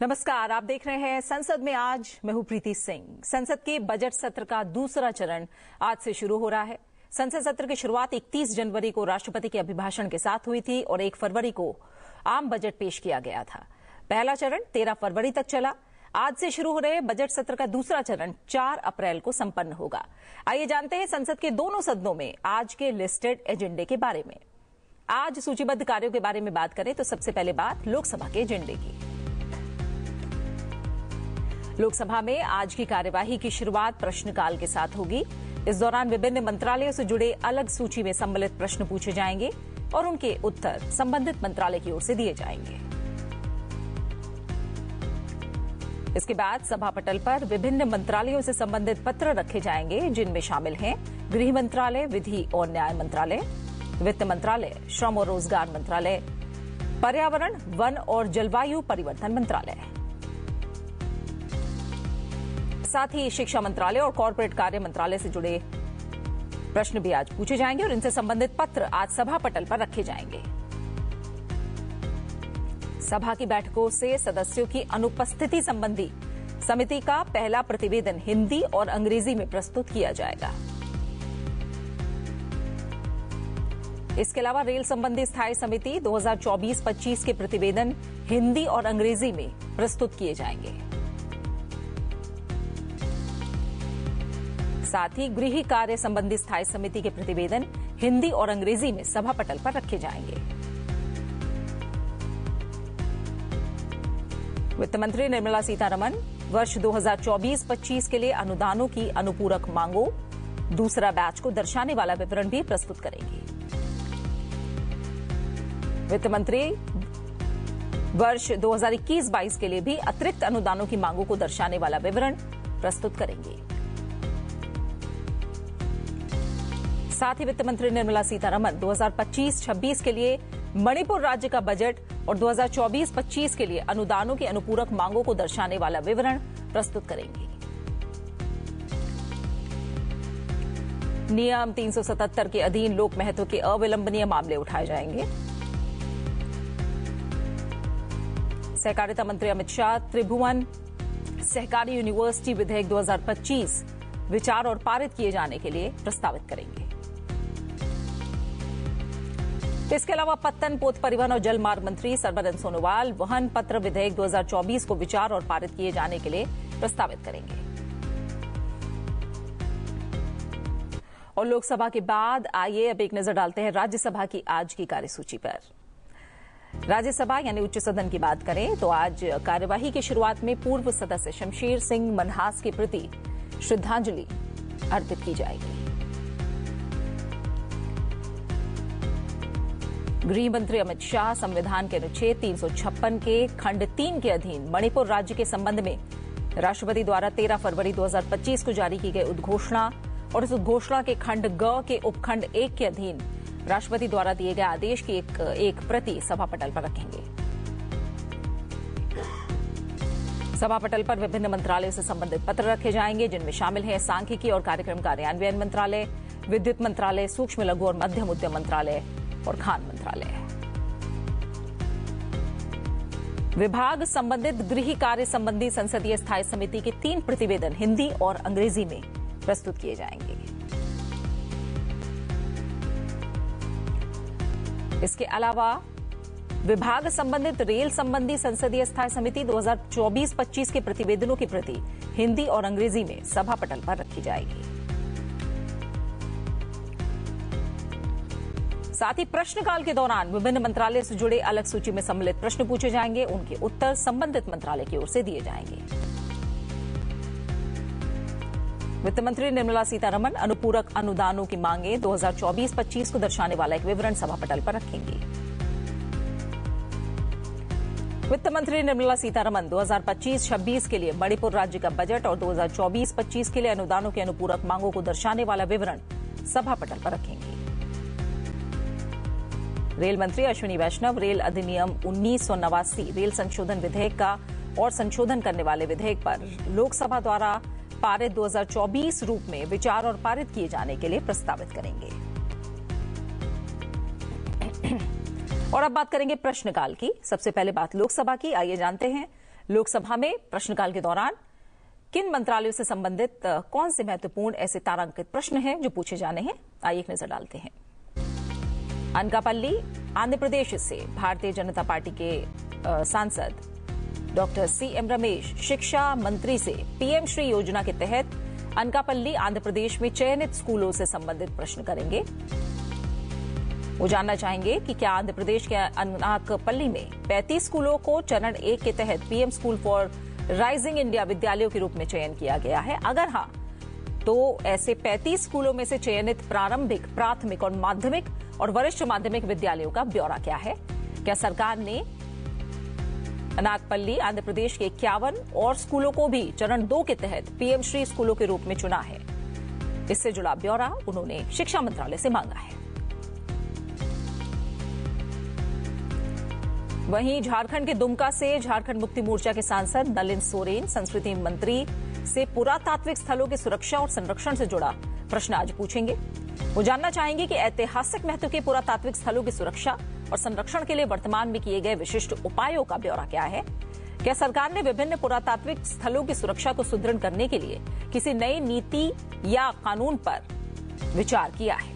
नमस्कार, आप देख रहे हैं संसद में आज। मैं हूं प्रीति सिंह। संसद के बजट सत्र का दूसरा चरण आज से शुरू हो रहा है। संसद सत्र की शुरुआत 31 जनवरी को राष्ट्रपति के अभिभाषण के साथ हुई थी और 1 फरवरी को आम बजट पेश किया गया था। पहला चरण 13 फरवरी तक चला। आज से शुरू हो रहे बजट सत्र का दूसरा चरण 4 अप्रैल को संपन्न होगा। आइए जानते हैं संसद के दोनों सदनों में आज के लिस्टेड एजेंडे के बारे में। आज सूचीबद्ध कार्यों के बारे में बात करें तो सबसे पहले बात लोकसभा के एजेंडे की। लोकसभा में आज की कार्यवाही की शुरुआत प्रश्नकाल के साथ होगी। इस दौरान विभिन्न मंत्रालयों से जुड़े अलग सूची में सम्मिलित प्रश्न पूछे जाएंगे और उनके उत्तर संबंधित मंत्रालय की ओर से दिए जाएंगे। इसके बाद सभा पटल पर विभिन्न मंत्रालयों से संबंधित पत्र रखे जाएंगे, जिनमें शामिल हैं गृह मंत्रालय, विधि और न्याय मंत्रालय, वित्त मंत्रालय, श्रम और रोजगार मंत्रालय, पर्यावरण, वन और जलवायु परिवर्तन मंत्रालय। साथ ही शिक्षा मंत्रालय और कॉर्पोरेट कार्य मंत्रालय से जुड़े प्रश्न भी आज पूछे जाएंगे और इनसे संबंधित पत्र आज सभा पटल पर रखे जाएंगे। सभा की बैठकों से सदस्यों की अनुपस्थिति संबंधी समिति का पहला प्रतिवेदन हिंदी और अंग्रेजी में प्रस्तुत किया जाएगा। इसके अलावा रेल संबंधी स्थायी समिति 2024-25 के प्रतिवेदन हिंदी और अंग्रेजी में प्रस्तुत किए जाएंगे। साथ ही गृह कार्य संबंधी स्थायी समिति के प्रतिवेदन हिंदी और अंग्रेजी में सभा पटल पर रखे जाएंगे। वित्त मंत्री निर्मला सीतारमण वर्ष 2024-25 के लिए अनुदानों की अनुपूरक मांगों दूसरा बैच को दर्शाने वाला विवरण भी प्रस्तुत करेंगी। वित्त मंत्री वर्ष 2021-22 के लिए भी अतिरिक्त अनुदानों की मांगों को दर्शाने वाला विवरण प्रस्तुत करेंगी। साथ ही वित्त मंत्री निर्मला सीतारमण 2025-26 के लिए मणिपुर राज्य का बजट और 2024-25 के लिए अनुदानों की अनुपूरक मांगों को दर्शाने वाला विवरण प्रस्तुत करेंगी। नियम 377 के अधीन लोक महत्व के अविलंबनीय मामले उठाए जाएंगे। सहकारिता मंत्री अमित शाह त्रिभुवन सहकारी यूनिवर्सिटी विधेयक 2025 विचार और पारित किए जाने के लिए प्रस्तावित करेंगे। इसके अलावा पत्तन, पोत परिवहन और जल मार्ग मंत्री सर्बानंद सोनोवाल वाहन पत्र विधेयक 2024 को विचार और पारित किए जाने के लिए प्रस्तावित करेंगे। और लोकसभा के बाद आइए अब एक नजर डालते हैं राज्यसभा की आज की कार्यसूची पर। राज्यसभा यानी उच्च सदन की बात करें तो आज कार्यवाही की शुरुआत में पूर्व सदस्य शमशेर सिंह मनहास के प्रति श्रद्धांजलि अर्पित की जाएगी। गृह मंत्री अमित शाह संविधान के अनुच्छेद 356 के खंड 3 के अधीन मणिपुर राज्य के संबंध में राष्ट्रपति द्वारा 13 फरवरी 2025 को जारी की गई उद्घोषणा और इस उद्घोषणा के खंड ग के उपखंड 1 के अधीन राष्ट्रपति द्वारा दिए गए आदेश की एक प्रति सभा पटल पर रखेंगे। सभा पटल पर विभिन्न मंत्रालयों से संबंधित पत्र रखे जाएंगे, जिनमें शामिल है सांख्यिकी और कार्यक्रम कार्यान्वयन मंत्रालय, विद्युत मंत्रालय, सूक्ष्म लघु और मध्यम उद्यम मंत्रालय और खान मंत्रालय। विभाग संबंधित गृह कार्य संबंधी संसदीय स्थायी समिति के 3 प्रतिवेदन हिंदी और अंग्रेजी में प्रस्तुत किए जाएंगे। इसके अलावा विभाग संबंधित रेल संबंधी संसदीय स्थायी समिति 2024-25 के प्रतिवेदनों की प्रति हिंदी और अंग्रेजी में सभा पटल पर रखी जाएगी। साथ ही प्रश्नकाल के दौरान विभिन्न मंत्रालय से जुड़े अलग सूची में सम्मिलित प्रश्न पूछे जाएंगे, उनके उत्तर संबंधित मंत्रालय की ओर से दिए जाएंगे। वित्त मंत्री निर्मला सीतारमण अनुपूरक अनुदानों की मांगे 2024-25 को दर्शाने वाला एक विवरण सभा पटल पर रखेंगी। वित्त मंत्री निर्मला सीतारमण 2025-26 के लिए मणिपुर राज्य का बजट और 2024-25 के लिए अनुदानों की अनुपूरक मांगों को दर्शाने वाला विवरण सभा पटल पर रखेंगी। रेल मंत्री अश्विनी वैष्णव रेल अधिनियम 1989 रेल संशोधन विधेयक का और संशोधन करने वाले विधेयक पर लोकसभा द्वारा पारित 2024 रूप में विचार और पारित किए जाने के लिए प्रस्तावित करेंगे। और अब बात करेंगे प्रश्नकाल की। सबसे पहले बात लोकसभा की। आइए जानते हैं लोकसभा में प्रश्नकाल के दौरान किन मंत्रालयों से संबंधित कौन से महत्वपूर्ण ऐसे तारांकित प्रश्न हैं जो पूछे जाने हैं, आइए एक नजर डालते हैं। अनकापल्ली आंध्र प्रदेश से भारतीय जनता पार्टी के सांसद डॉक्टर सीएम रमेश शिक्षा मंत्री से पीएम श्री योजना के तहत अनकापल्ली आंध्र प्रदेश में चयनित स्कूलों से संबंधित प्रश्न करेंगे। वो जानना चाहेंगे कि क्या आंध्र प्रदेश के अनकापल्ली में 35 स्कूलों को चरण 1 के तहत PM school for rising India विद्यालयों के रूप में चयन किया गया है। अगर हाँ, तो ऐसे 35 स्कूलों में से चयनित प्रारंभिक, प्राथमिक और माध्यमिक और वरिष्ठ माध्यमिक विद्यालयों का ब्यौरा क्या है? क्या सरकार ने अनाकपल्ली आंध्र प्रदेश के 51 और स्कूलों को भी चरण 2 के तहत पीएम श्री स्कूलों के रूप में चुना है? इससे जुड़ा ब्यौरा उन्होंने शिक्षा मंत्रालय से मांगा है। वहीं झारखंड के दुमका से झारखंड मुक्ति मोर्चा के सांसद नलिन सोरेन संस्कृति मंत्री से पुरातात्विक स्थलों की सुरक्षा और संरक्षण से जुड़ा प्रश्न आज पूछेंगे। वो जानना चाहेंगे कि ऐतिहासिक महत्व के पुरातात्विक स्थलों की सुरक्षा और संरक्षण के लिए वर्तमान में किए गए विशिष्ट उपायों का ब्यौरा क्या है? क्या सरकार ने विभिन्न पुरातात्विक स्थलों की सुरक्षा को सुदृढ़ करने के लिए किसी नई नीति या कानून पर विचार किया है?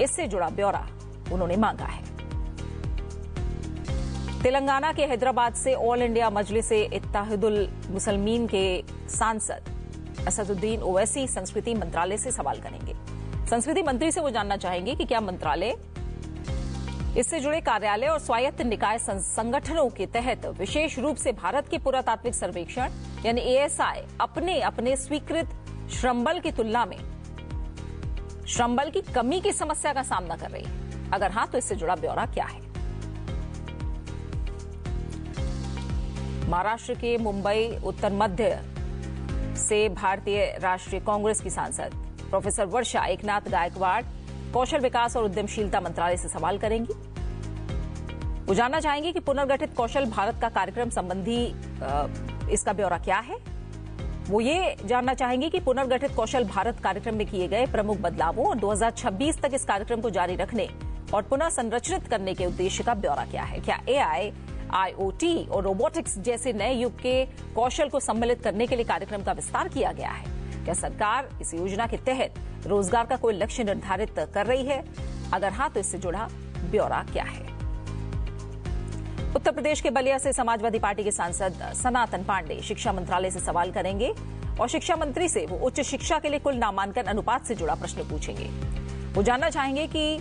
इससे जुड़ा ब्यौरा उन्होंने मांगा है। तेलंगाना के हैदराबाद से ऑल इंडिया मजलिस-ए-इत्तेहादुल मुसलमीन के सांसद असदुद्दीन ओवैसी संस्कृति मंत्रालय से सवाल करेंगे। संस्कृति मंत्री से वो जानना चाहेंगे कि क्या मंत्रालय इससे जुड़े कार्यालय और स्वायत्त निकाय संगठनों के तहत विशेष रूप से भारत के पुरातात्विक सर्वेक्षण यानी एएसआई अपने अपने स्वीकृत श्रमबल की तुलना में श्रमबल की कमी की समस्या का सामना कर रही है? अगर हाँ, तो इससे जुड़ा ब्यौरा क्या है? महाराष्ट्र के मुंबई उत्तर मध्य से भारतीय राष्ट्रीय कांग्रेस की सांसद प्रोफेसर वर्षा एकनाथ गायकवाड़ कौशल विकास और उद्यमशीलता मंत्रालय से सवाल करेंगी। वो जानना चाहेंगे कि पुनर्गठित कौशल भारत का कार्यक्रम संबंधी इसका ब्यौरा क्या है। वो ये जानना चाहेंगे कि पुनर्गठित कौशल भारत कार्यक्रम में किए गए प्रमुख बदलावों और 2026 तक इस कार्यक्रम को जारी रखने और पुनः संरचित करने के उद्देश्य का ब्यौरा क्या है। क्या एआई, आईओटी और रोबोटिक्स जैसे नए युग के कौशल को सम्मिलित करने के लिए कार्यक्रम का विस्तार किया गया है? क्या सरकार इस योजना के तहत रोजगार का कोई लक्ष्य निर्धारित कर रही है? अगर हाँ, तो इससे जुड़ा ब्यौरा क्या है? उत्तर प्रदेश के बलिया से समाजवादी पार्टी के सांसद सनातन पांडे शिक्षा मंत्रालय से सवाल करेंगे और शिक्षा मंत्री से वो उच्च शिक्षा के लिए कुल नामांकन अनुपात से जुड़ा प्रश्न पूछेंगे। वो जानना चाहेंगे कि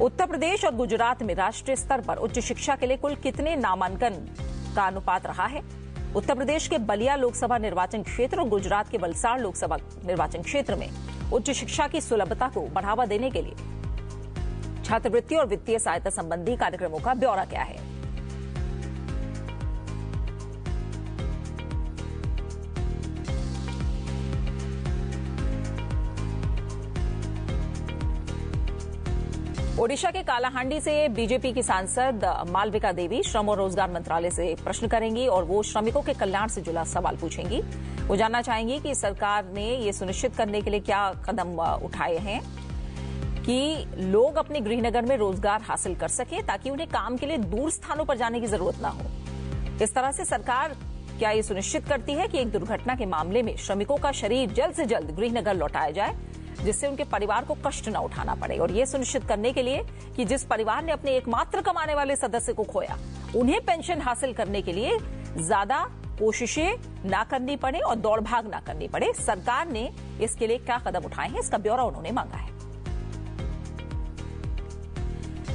उत्तर प्रदेश और गुजरात में राष्ट्रीय स्तर पर उच्च शिक्षा के लिए कुल कितने नामांकन का अनुपात रहा है? उत्तर प्रदेश के बलिया लोकसभा निर्वाचन क्षेत्र और गुजरात के वलसाड़ लोकसभा निर्वाचन क्षेत्र में उच्च शिक्षा की सुलभता को बढ़ावा देने के लिए छात्रवृत्ति और वित्तीय सहायता संबंधी कार्यक्रमों का ब्यौरा क्या है? ओडिशा के कालाहांडी से बीजेपी की सांसद मालविका देवी श्रम और रोजगार मंत्रालय से प्रश्न करेंगी और वो श्रमिकों के कल्याण से जुड़ा सवाल पूछेंगी। वो जानना चाहेंगी कि सरकार ने ये सुनिश्चित करने के लिए क्या कदम उठाए हैं कि लोग अपने गृहनगर में रोजगार हासिल कर सके ताकि उन्हें काम के लिए दूर स्थानों पर जाने की जरूरत ना हो। इस तरह से सरकार क्या ये सुनिश्चित करती है कि एक दुर्घटना के मामले में श्रमिकों का शरीर जल्द से जल्द गृहनगर लौटाया जाए जिससे उनके परिवार को कष्ट न उठाना पड़े, और ये सुनिश्चित करने के लिए कि जिस परिवार ने अपने एकमात्र कमाने वाले सदस्य को खोया उन्हें पेंशन हासिल करने के लिए ज्यादा कोशिशें ना करनी पड़े और दौड़ भाग ना करनी पड़े। सरकार ने इसके लिए क्या कदम उठाए हैं, इसका ब्यौरा उन्होंने मांगा है।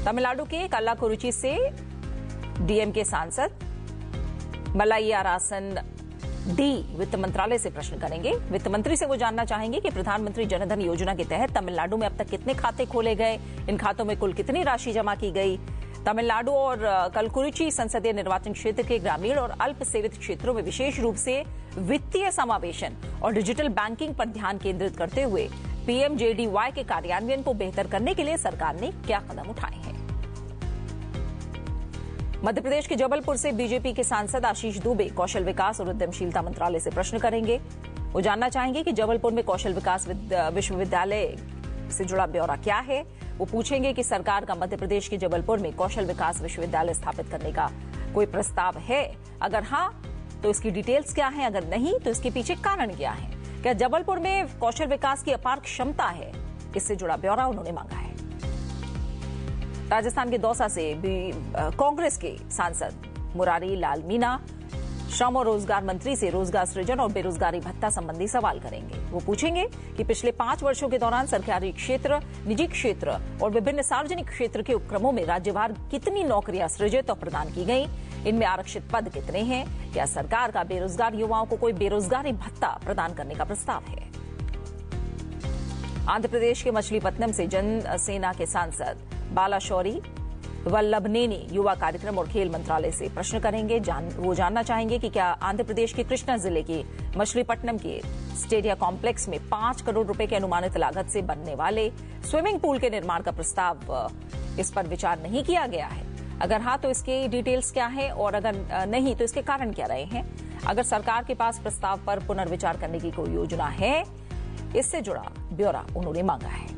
तमिलनाडु के कल्लाकुरिची से डीएमके सांसद मलाइयारासन डी वित्त मंत्रालय से प्रश्न करेंगे। वित्त मंत्री से वो जानना चाहेंगे कि प्रधानमंत्री जनधन योजना के तहत तमिलनाडु में अब तक कितने खाते खोले गए, इन खातों में कुल कितनी राशि जमा की गई। तमिलनाडु और कलकुरिची संसदीय निर्वाचन क्षेत्र के ग्रामीण और अल्प सेवित क्षेत्रों में विशेष रूप से वित्तीय समावेशन और डिजिटल बैंकिंग पर ध्यान केंद्रित करते हुए पीएमजेडीवाई के कार्यान्वयन को बेहतर करने के लिए सरकार ने क्या कदम उठाए हैं। मध्य प्रदेश के जबलपुर से बीजेपी के सांसद आशीष दुबे कौशल विकास और उद्यमशीलता मंत्रालय से प्रश्न करेंगे। वो जानना चाहेंगे कि जबलपुर में कौशल विकास विश्वविद्यालय से जुड़ा ब्यौरा क्या है। वो पूछेंगे कि सरकार का मध्य प्रदेश के जबलपुर में कौशल विकास विश्वविद्यालय स्थापित करने का कोई प्रस्ताव है? अगर हाँ तो इसकी डिटेल्स क्या है? अगर नहीं तो इसके पीछे कारण क्या है? क्या जबलपुर में कौशल विकास की अपार क्षमता है? इससे जुड़ा ब्यौरा उन्होंने मांगा है। राजस्थान के दौसा से भी कांग्रेस के सांसद मुरारी लाल मीणा श्रम और रोजगार मंत्री से रोजगार सृजन और बेरोजगारी भत्ता संबंधी सवाल करेंगे। वो पूछेंगे कि पिछले 5 वर्षों के दौरान सरकारी क्षेत्र, निजी क्षेत्र और विभिन्न सार्वजनिक क्षेत्र के उपक्रमों में राज्यवार कितनी नौकरियां सृजित और प्रदान की गई, इनमें आरक्षित पद कितने हैं, क्या सरकार का बेरोजगार युवाओं को कोई बेरोजगारी भत्ता प्रदान करने का प्रस्ताव है। आंध्र प्रदेश के मछलीपट्टनम से जन सेना के सांसद बालाशौरी वल्लभनेनी युवा कार्यक्रम और खेल मंत्रालय से प्रश्न करेंगे। वो जानना चाहेंगे कि क्या आंध्र प्रदेश के कृष्णा जिले के मछलीपट्टनम के स्टेडिया कॉम्प्लेक्स में 5 करोड़ रुपए की अनुमानित लागत से बनने वाले स्विमिंग पूल के निर्माण का प्रस्ताव, इस पर विचार नहीं किया गया है? अगर हाँ तो इसके डिटेल्स क्या है और अगर नहीं तो इसके कारण क्या रहे हैं? अगर सरकार के पास प्रस्ताव पर पुनर्विचार करने की कोई योजना है, इससे जुड़ा ब्यौरा उन्होंने मांगा है।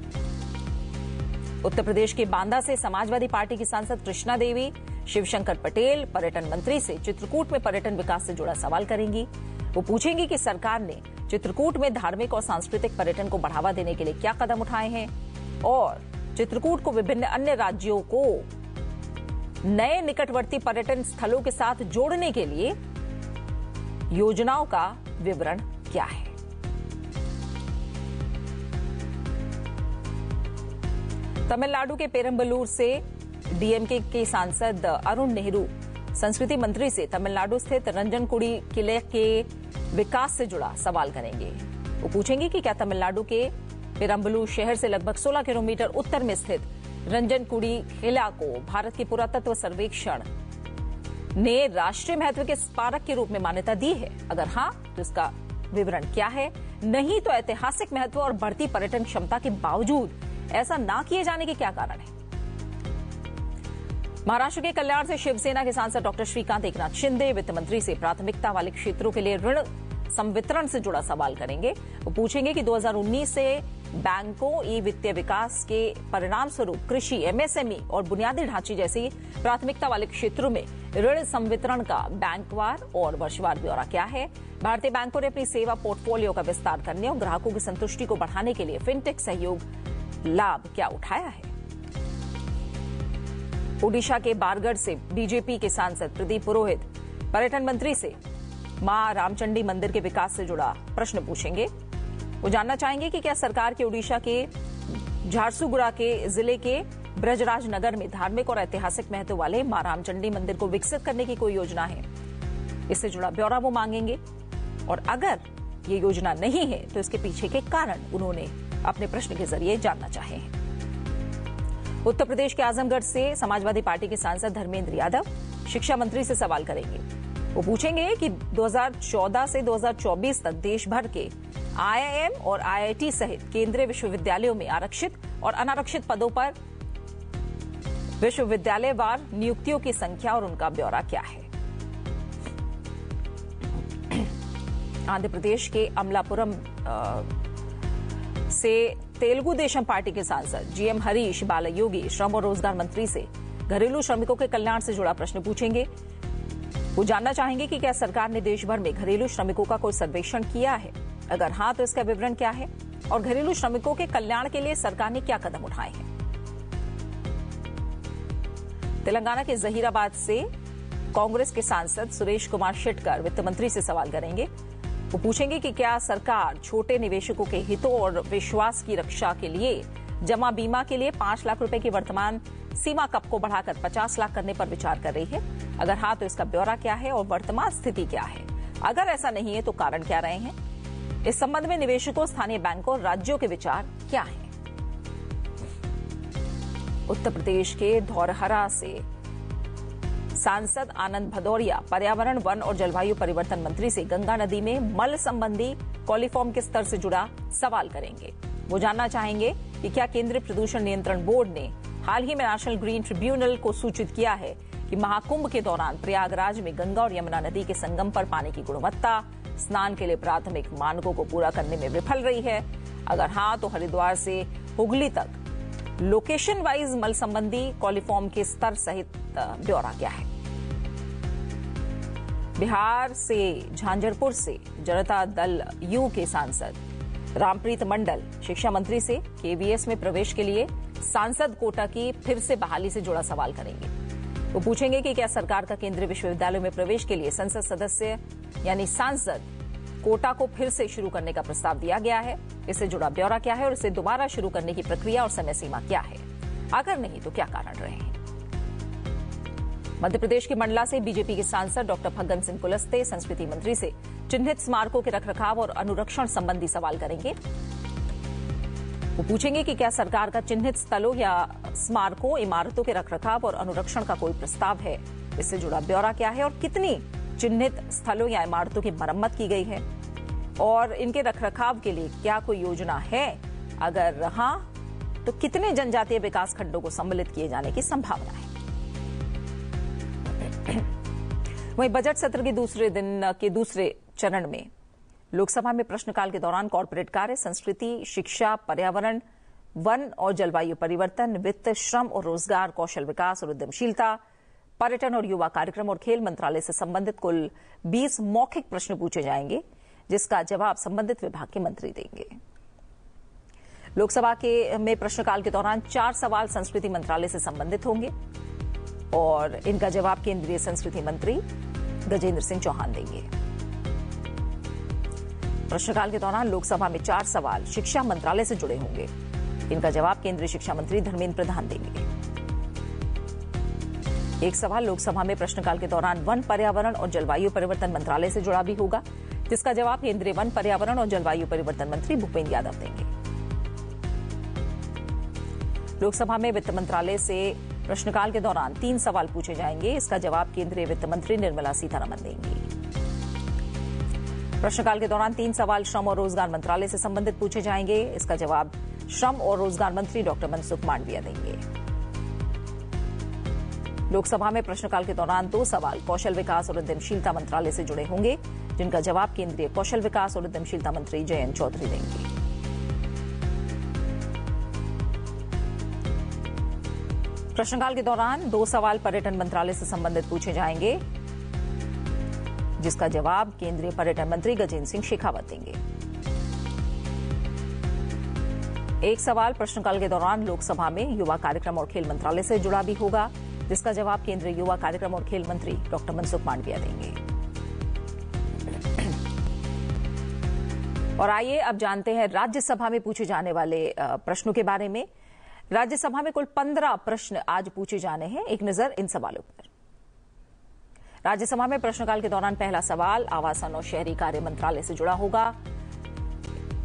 उत्तर प्रदेश के बांदा से समाजवादी पार्टी की सांसद कृष्णा देवी शिवशंकर पटेल पर्यटन मंत्री से चित्रकूट में पर्यटन विकास से जुड़ा सवाल करेंगी। वो पूछेंगी कि सरकार ने चित्रकूट में धार्मिक और सांस्कृतिक पर्यटन को बढ़ावा देने के लिए क्या कदम उठाए हैं और चित्रकूट को विभिन्न अन्य राज्यों को नए निकटवर्ती पर्यटन स्थलों के साथ जोड़ने के लिए योजनाओं का विवरण क्या है। तमिलनाडु के पेरम्बलूर से डीएमके के सांसद अरुण नेहरू संस्कृति मंत्री से तमिलनाडु स्थित रंजनकुड़ी किले के विकास से जुड़ा सवाल करेंगे। वो पूछेंगे कि क्या तमिलनाडु के पेरम्बलूर शहर से लगभग 16 किलोमीटर उत्तर में स्थित रंजनकुड़ी किला को भारत के पुरातत्व सर्वेक्षण ने राष्ट्रीय महत्व के स्मारक के रूप में मान्यता दी है? अगर हाँ तो इसका विवरण क्या है? नहीं तो ऐतिहासिक महत्व और बढ़ती पर्यटन क्षमता के बावजूद ऐसा ना किए जाने के क्या कारण है? महाराष्ट्र के कल्याण से शिवसेना के सांसद डॉक्टर श्रीकांत एकनाथ शिंदे वित्त मंत्री से प्राथमिकता वाले क्षेत्रों के लिए ऋण संवितरण से जुड़ा सवाल करेंगे। वो पूछेंगे कि 2019 से बैंकों ई वित्तीय विकास के परिणाम स्वरूप कृषि, एमएसएमई और बुनियादी ढांचे जैसी प्राथमिकता वाले क्षेत्रों में ऋण संवितरण का बैंकवार और वर्षवार ब्यौरा क्या है? भारतीय बैंकों ने अपनी सेवा पोर्टफोलियो का विस्तार करने और ग्राहकों की संतुष्टि को बढ़ाने के लिए फिनटेक सहयोग लाभ क्या उठाया है? ओडिशा के बारगढ़ से बीजेपी के सांसद प्रदीप पुरोहित पर्यटन मंत्री से मां रामचंडी मंदिर के विकास से जुड़ा प्रश्न पूछेंगे। वो जानना चाहेंगे कि क्या सरकार के ओडिशा के झारसुगुड़ा के जिले के ब्रजराज नगर में धार्मिक और ऐतिहासिक महत्व वाले मां रामचंडी मंदिर को विकसित करने की कोई योजना है? इससे जुड़ा ब्यौरा वो मांगेंगे और अगर ये योजना नहीं है तो इसके पीछे के कारण उन्होंने अपने प्रश्न के जरिए जानना चाहे हैं। उत्तर प्रदेश के आजमगढ़ से समाजवादी पार्टी के सांसद धर्मेंद्र यादव शिक्षा मंत्री से सवाल करेंगे। वो पूछेंगे कि 2014 से 2024 तक देश भर के आईआईएम और आईआईटी सहित केंद्रीय विश्वविद्यालयों में आरक्षित और अनारक्षित पदों पर विश्वविद्यालयवार नियुक्तियों की संख्या और उनका ब्यौरा क्या है? आंध्र प्रदेश के अमलापुरम से तेलुगु देशम पार्टी के सांसद जीएम हरीश बालायोगी श्रम और रोजगार मंत्री से घरेलू श्रमिकों के कल्याण से जुड़ा प्रश्न पूछेंगे। वो जानना चाहेंगे कि क्या सरकार ने देश भर में घरेलू श्रमिकों का कोई सर्वेक्षण किया है? अगर हाँ तो इसका विवरण क्या है और घरेलू श्रमिकों के कल्याण के लिए सरकार ने क्या कदम उठाए हैं? तेलंगाना के जहीराबाद से कांग्रेस के सांसद सुरेश कुमार शेट्टर वित्त मंत्री से सवाल करेंगे। वो पूछेंगे कि क्या सरकार छोटे निवेशकों के हितों और विश्वास की रक्षा के लिए जमा बीमा के लिए 5 लाख रुपए की वर्तमान सीमा कब को बढ़ाकर 50 लाख करने पर विचार कर रही है? अगर हाँ तो इसका ब्यौरा क्या है और वर्तमान स्थिति क्या है? अगर ऐसा नहीं है तो कारण क्या रहे हैं? इस संबंध में निवेशकों, स्थानीय बैंकों और राज्यों के विचार क्या हैं? उत्तर प्रदेश के धौरहरा से सांसद आनंद भदौरिया पर्यावरण, वन और जलवायु परिवर्तन मंत्री से गंगा नदी में मल संबंधी कॉलीफॉर्म के स्तर से जुड़ा सवाल करेंगे। वो जानना चाहेंगे कि क्या केंद्रीय प्रदूषण नियंत्रण बोर्ड ने हाल ही में नेशनल ग्रीन ट्रिब्यूनल को सूचित किया है कि महाकुंभ के दौरान प्रयागराज में गंगा और यमुना नदी के संगम पर पानी की गुणवत्ता स्नान के लिए प्राथमिक मानकों को पूरा करने में विफल रही है? अगर हाँ तो हरिद्वार से हुगली तक लोकेशन वाइज मल संबंधी कॉलीफॉर्म के स्तर सहित ब्यौरा क्या है? बिहार से झांझरपुर से जनता दल यू के सांसद रामप्रीत मंडल शिक्षा मंत्री से केवीएस में प्रवेश के लिए सांसद कोटा की फिर से बहाली से जुड़ा सवाल करेंगे। वो पूछेंगे कि क्या सरकार का केंद्रीय विश्वविद्यालयों में प्रवेश के लिए संसद सदस्य यानी सांसद कोटा को फिर से शुरू करने का प्रस्ताव दिया गया है, इससे जुड़ा ब्यौरा क्या है और इसे दोबारा शुरू करने की प्रक्रिया और समय सीमा क्या है, अगर नहीं तो क्या कारण रहे हैं। मध्य प्रदेश के मंडला से बीजेपी के सांसद डॉक्टर फग्गन सिंह कुलस्ते संस्कृति मंत्री से चिन्हित स्मारकों के रखरखाव और अनुरक्षण संबंधी सवाल करेंगे। वो पूछेंगे कि क्या सरकार का चिन्हित स्थलों या स्मारकों, इमारतों के रखरखाव और अनुरक्षण का कोई प्रस्ताव है, इससे जुड़ा ब्यौरा क्या है और कितनी चिन्हित स्थलों या इमारतों की मरम्मत की गई है और इनके रखरखाव के लिए क्या कोई योजना है, अगर हां तो कितने जनजातीय विकास खंडों को सम्मिलित किए जाने की संभावना है। वहीं बजट सत्र के दूसरे दिन के दूसरे चरण में लोकसभा में प्रश्नकाल के दौरान कॉर्पोरेट कार्य, संस्कृति, शिक्षा, पर्यावरण, वन और जलवायु परिवर्तन, वित्त, श्रम और रोजगार, कौशल विकास और उद्यमशीलता, पर्यटन और युवा कार्यक्रम और खेल मंत्रालय से संबंधित कुल 20 मौखिक प्रश्न पूछे जाएंगे, जिसका जवाब संबंधित विभाग के मंत्री देंगे। लोकसभा में प्रश्नकाल के दौरान 4 सवाल संस्कृति मंत्रालय से संबंधित होंगे और इनका जवाब केंद्रीय संस्कृति मंत्री गजेंद्र सिंह चौहान देंगे। प्रश्नकाल के दौरान लोकसभा में 4 सवाल शिक्षा मंत्रालय से जुड़े होंगे, इनका जवाब केंद्रीय शिक्षा मंत्री धर्मेंद्र प्रधान देंगे। एक सवाल लोकसभा में प्रश्नकाल के दौरान वन, पर्यावरण और जलवायु परिवर्तन मंत्रालय से जुड़ा भी होगा, जिसका जवाब केंद्रीय वन, पर्यावरण और जलवायु परिवर्तन मंत्री भूपेंद्र यादव देंगे। लोकसभा में वित्त मंत्रालय से प्रश्नकाल के दौरान 3 सवाल पूछे जाएंगे, इसका जवाब केंद्रीय वित्त मंत्री निर्मला सीतारमण देंगी। प्रश्नकाल के दौरान 3 सवाल श्रम और रोजगार मंत्रालय से संबंधित पूछे जाएंगे, इसका जवाब श्रम और रोजगार मंत्री डॉक्टर मनसुख मांडविया देंगे। लोकसभा में प्रश्नकाल के दौरान 2 सवाल कौशल विकास और उद्यमशीलता मंत्रालय से जुड़े होंगे, जिनका जवाब केंद्रीय कौशल विकास और उद्यमशीलता मंत्री जयंत चौधरी देंगे। प्रश्नकाल के दौरान 2 सवाल पर्यटन मंत्रालय से संबंधित पूछे जाएंगे, जिसका जवाब केंद्रीय पर्यटन मंत्री गजेंद्र सिंह शेखावत देंगे। एक सवाल प्रश्नकाल के दौरान लोकसभा में युवा कार्यक्रम और खेल मंत्रालय से जुड़ा भी होगा, जिसका जवाब केंद्रीय युवा कार्यक्रम और खेल मंत्री डॉक्टर मनसुख मांडविया देंगे। और आइए अब जानते हैं राज्यसभा में पूछे जाने वाले प्रश्नों के बारे में। राज्यसभा में कुल 15 प्रश्न आज पूछे जाने हैं। एक नजर इन सवालों पर। राज्यसभा में प्रश्नकाल के दौरान पहला सवाल आवासन और शहरी कार्य मंत्रालय से जुड़ा होगा।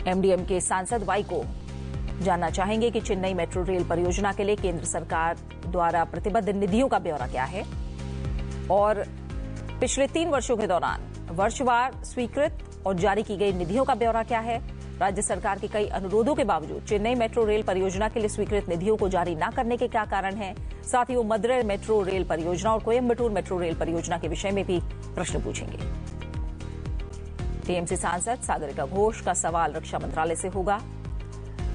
एमडीएम के सांसद वाइको जानना चाहेंगे कि चेन्नई मेट्रो रेल परियोजना के लिए केंद्र सरकार द्वारा प्रतिबद्ध निधियों का ब्यौरा क्या है और पिछले 3 वर्षों के दौरान वर्षवार स्वीकृत और जारी की गई निधियों का ब्यौरा क्या है। राज्य सरकार के कई अनुरोधों के बावजूद चेन्नई मेट्रो रेल परियोजना के लिए स्वीकृत निधियों को जारी न करने के क्या कारण हैं। साथ ही वो मदुरै मेट्रो रेल परियोजना और कोयम्बटूर मेट्रो रेल परियोजना के विषय में भी प्रश्न पूछेंगे। टीएमसी सांसद सागरिका घोष का सवाल रक्षा मंत्रालय से होगा।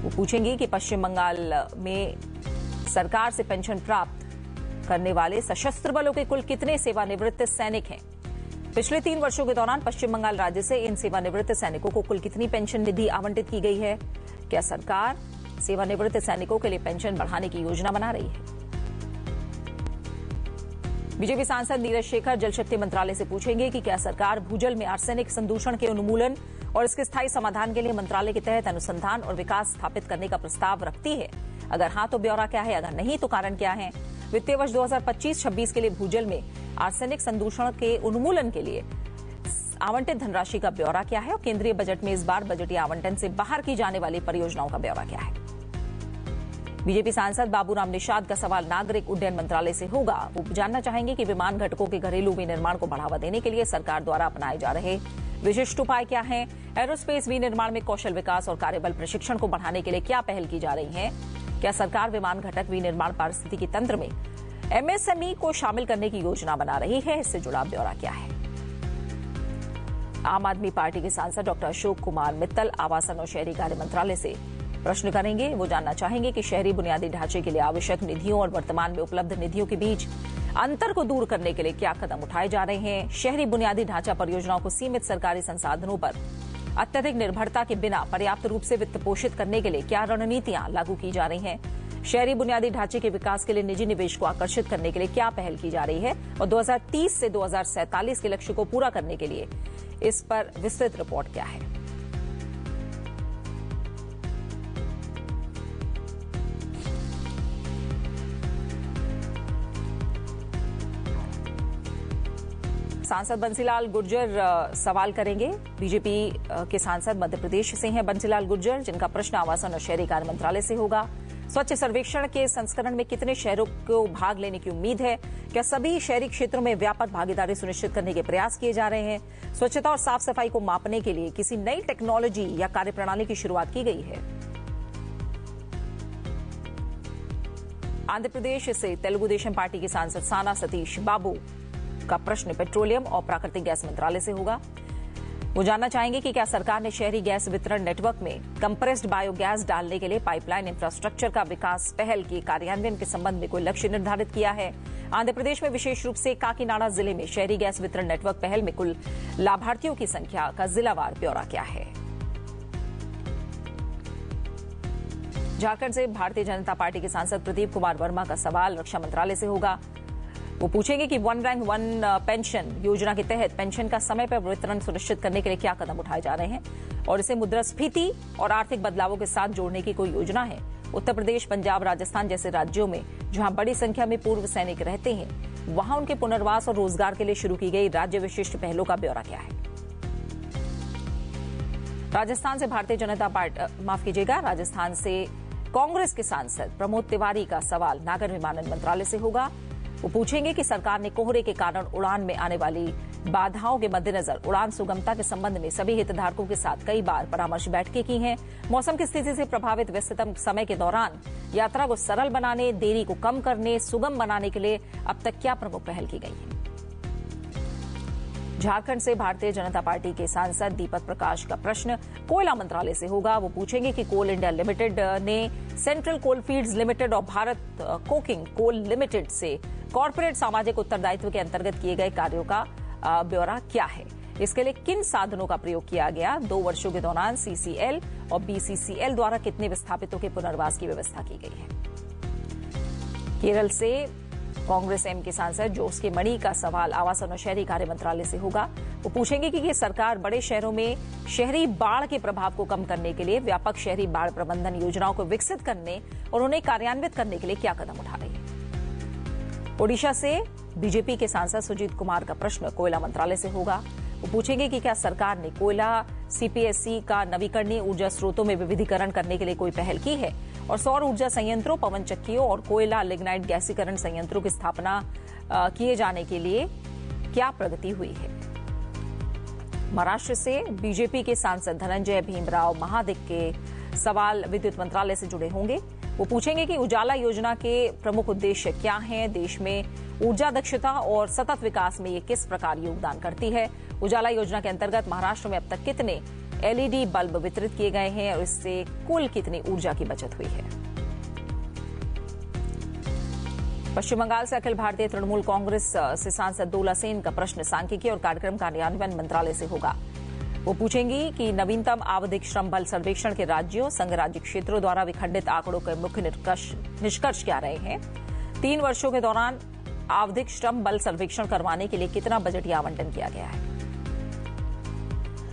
वो पूछेंगे कि पश्चिम बंगाल में सरकार से पेंशन प्राप्त करने वाले सशस्त्र बलों के कुल कितने सेवानिवृत्त सैनिक हैं। पिछले 3 वर्षों के दौरान पश्चिम बंगाल राज्य से इन सेवानिवृत्त सैनिकों को कुल कितनी पेंशन निधि आवंटित की गई है। क्या सरकार सेवानिवृत्त सैनिकों के लिए पेंशन बढ़ाने की योजना बना रही है। बीजेपी सांसद नीरज शेखर जल शक्ति मंत्रालय से पूछेंगे कि क्या सरकार भूजल में आर्सेनिक संदूषण के उन्मूलन और इसके स्थायी समाधान के लिए मंत्रालय के तहत अनुसंधान और विकास स्थापित करने का प्रस्ताव रखती है। अगर हां तो ब्यौरा क्या है, अगर नहीं तो कारण क्या है। वित्तीय वर्ष 2025-26 के लिए भूजल में आर्सेनिक संदूषण के उन्मूलन के लिए आवंटित धनराशि का ब्यौरा क्या है और केंद्रीय बजट में इस बार बजटीय आवंटन से बाहर की जाने वाली परियोजनाओं का ब्यौरा क्या है। बीजेपी सांसद बाबूराम निषाद का सवाल नागरिक उड्डयन मंत्रालय से होगा। वो जानना चाहेंगे कि विमान घटकों के घरेलू विनिर्माण को बढ़ावा देने के लिए सरकार द्वारा अपनाए जा रहे विशिष्ट उपाय क्या हैं। एरोस्पेस विनिर्माण में कौशल विकास और कार्यबल प्रशिक्षण को बढ़ाने के लिए क्या पहल की जा रही है। क्या सरकार विमान घटक विनिर्माण पारिस्थितिकी तंत्र में एमएसएमई को शामिल करने की योजना बना रही है। इससे जुड़ा ब्यौरा क्या है। आम आदमी पार्टी के सांसद डॉक्टर अशोक कुमार मित्तल आवासन और शहरी कार्य मंत्रालय से प्रश्न करेंगे। वो जानना चाहेंगे कि शहरी बुनियादी ढांचे के लिए आवश्यक निधियों और वर्तमान में उपलब्ध निधियों के बीच अंतर को दूर करने के लिए क्या कदम उठाए जा रहे हैं? शहरी बुनियादी ढांचा परियोजनाओं को सीमित सरकारी संसाधनों पर अत्यधिक निर्भरता के बिना पर्याप्त रूप से वित्त पोषित करने के लिए क्या रणनीतियां लागू की जा रही हैं? शहरी बुनियादी ढांचे के विकास के लिए निजी निवेश को आकर्षित करने के लिए क्या पहल की जा रही है? और 2030 से 2047 के लक्ष्य को पूरा करने के लिए इस पर विस्तृत रिपोर्ट क्या है? सांसद बंसीलाल गुर्जर सवाल करेंगे। बीजेपी के सांसद मध्य प्रदेश से हैं बंसीलाल गुर्जर, जिनका प्रश्न आवासन और शहरी कार्य मंत्रालय से होगा। स्वच्छ सर्वेक्षण के संस्करण में कितने शहरों को भाग लेने की उम्मीद है? क्या सभी शहरी क्षेत्रों में व्यापक भागीदारी सुनिश्चित करने के प्रयास किए जा रहे हैं? स्वच्छता और साफ सफाई को मापने के लिए किसी नई टेक्नोलॉजी या कार्यप्रणाली की शुरुआत की गई है? आंध्र प्रदेश से तेलुगु देशम पार्टी के सांसद साना सतीश बाबू का प्रश्न पेट्रोलियम और प्राकृतिक गैस मंत्रालय से होगा। वो जानना चाहेंगे कि क्या सरकार ने शहरी गैस वितरण नेटवर्क में कंप्रेस्ड बायोगैस डालने के लिए पाइपलाइन इंफ्रास्ट्रक्चर का विकास पहल के कार्यान्वयन के संबंध में कोई लक्ष्य निर्धारित किया है? आंध्र प्रदेश में विशेष रूप से काकीनाडा जिले में शहरी गैस वितरण नेटवर्क पहल में कुल लाभार्थियों की संख्या का जिलावार ब्यौरा क्या है? झारखंड से भारतीय जनता पार्टी के सांसद प्रदीप कुमार वर्मा का सवाल रक्षा मंत्रालय से होगा। वो पूछेंगे कि वन रैंक वन पेंशन योजना के तहत पेंशन का समय पर वितरण सुनिश्चित करने के लिए क्या कदम उठाए जा रहे हैं और इसे मुद्रास्फीति और आर्थिक बदलावों के साथ जोड़ने की कोई योजना है? उत्तर प्रदेश, पंजाब, राजस्थान जैसे राज्यों में जहां बड़ी संख्या में पूर्व सैनिक रहते हैं, वहां उनके पुनर्वास और रोजगार के लिए शुरू की गई राज्य विशिष्ट पहलों का ब्यौरा क्या है? राजस्थान से भारतीय जनता पार्टी राजस्थान से कांग्रेस के सांसद प्रमोद तिवारी का सवाल नागर विमानन मंत्रालय से होगा। वो पूछेंगे कि सरकार ने कोहरे के कारण उड़ान में आने वाली बाधाओं के मद्देनजर उड़ान सुगमता के संबंध में सभी हितधारकों के साथ कई बार परामर्श बैठकें की हैं। मौसम की स्थिति से प्रभावित व्यस्ततम समय के दौरान यात्रा को सरल बनाने, देरी को कम करने, सुगम बनाने के लिए अब तक क्या प्रमुख पहल की गई है? झारखंड से भारतीय जनता पार्टी के सांसद दीपक प्रकाश का प्रश्न कोयला मंत्रालय से होगा। वो पूछेंगे कि कोल इंडिया लिमिटेड ने सेंट्रल कोलफील्ड्स लिमिटेड और भारत कोकिंग कोल लिमिटेड से कॉर्पोरेट सामाजिक उत्तरदायित्व के अंतर्गत किए गए कार्यों का ब्यौरा क्या है? इसके लिए किन साधनों का प्रयोग किया गया? 2 वर्षों के दौरान सीसीएल और बीसीसीएल द्वारा कितने विस्थापितों के पुनर्वास की व्यवस्था की गई है? केरल से कांग्रेस एम के सांसद जोस के मणि का सवाल आवासन और शहरी कार्य मंत्रालय से होगा। वो पूछेंगे कि सरकार बड़े शहरों में शहरी बाढ़ के प्रभाव को कम करने के लिए व्यापक शहरी बाढ़ प्रबंधन योजनाओं को विकसित करने और उन्हें कार्यान्वित करने के लिए क्या कदम उठा रही है? ओडिशा से बीजेपी के सांसद सुजीत कुमार का प्रश्न कोयला मंत्रालय से होगा। वो पूछेंगे कि क्या सरकार ने कोयला सीपीएससी का नवीकरणीय ऊर्जा स्रोतों में विविधीकरण करने के लिए कोई पहल की है और सौर ऊर्जा संयंत्रों, पवन चक्कियों और कोयला लिग्नाइट गैसीकरण संयंत्रों की स्थापना किए जाने के लिए क्या प्रगति हुई है? महाराष्ट्र से बीजेपी के सांसद धनंजय भीमराव महादिक के सवाल विद्युत मंत्रालय से जुड़े होंगे। वो पूछेंगे कि उजाला योजना के प्रमुख उद्देश्य क्या हैं, देश में ऊर्जा दक्षता और सतत विकास में ये किस प्रकार योगदान करती है? उजाला योजना के अंतर्गत महाराष्ट्र में अब तक कितने एलईडी बल्ब वितरित किए गए हैं और इससे कुल कितनी ऊर्जा की बचत हुई है? पश्चिम बंगाल से अखिल भारतीय तृणमूल कांग्रेस से सांसद दोला सेन का प्रश्न सांख्यिकी और कार्यक्रम कार्यान्वयन मंत्रालय से होगा। वो पूछेंगी कि नवीनतम आवधिक श्रम बल सर्वेक्षण के राज्यों, संघ राज्य क्षेत्रों द्वारा विखंडित आंकड़ों के मुख्य निष्कर्ष क्या रहे हैं? 3 वर्षों के दौरान आवधिक श्रम बल सर्वेक्षण करवाने के लिए कितना बजटीय आवंटन किया गया है?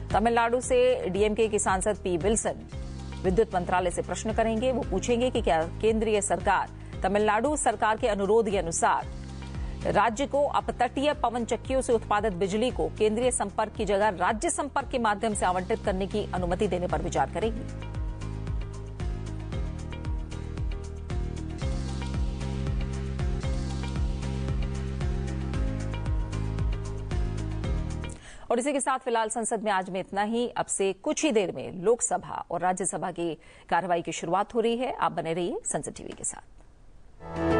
तमिलनाडु से डीएमके के सांसद पी विल्सन विद्युत मंत्रालय से प्रश्न करेंगे। वो पूछेंगे कि क्या केंद्रीय सरकार तमिलनाडु सरकार के अनुरोध के अनुसार राज्य को अपतटीय पवन चक्कियों से उत्पादित बिजली को केंद्रीय संपर्क की जगह राज्य संपर्क के माध्यम से आवंटित करने की अनुमति देने पर विचार करेगी? और इसी के साथ फिलहाल संसद में आज में इतना ही। अब से कुछ ही देर में लोकसभा और राज्यसभा की कार्रवाई की शुरुआत हो रही है। आप बने रहिए संसद टीवी के साथ।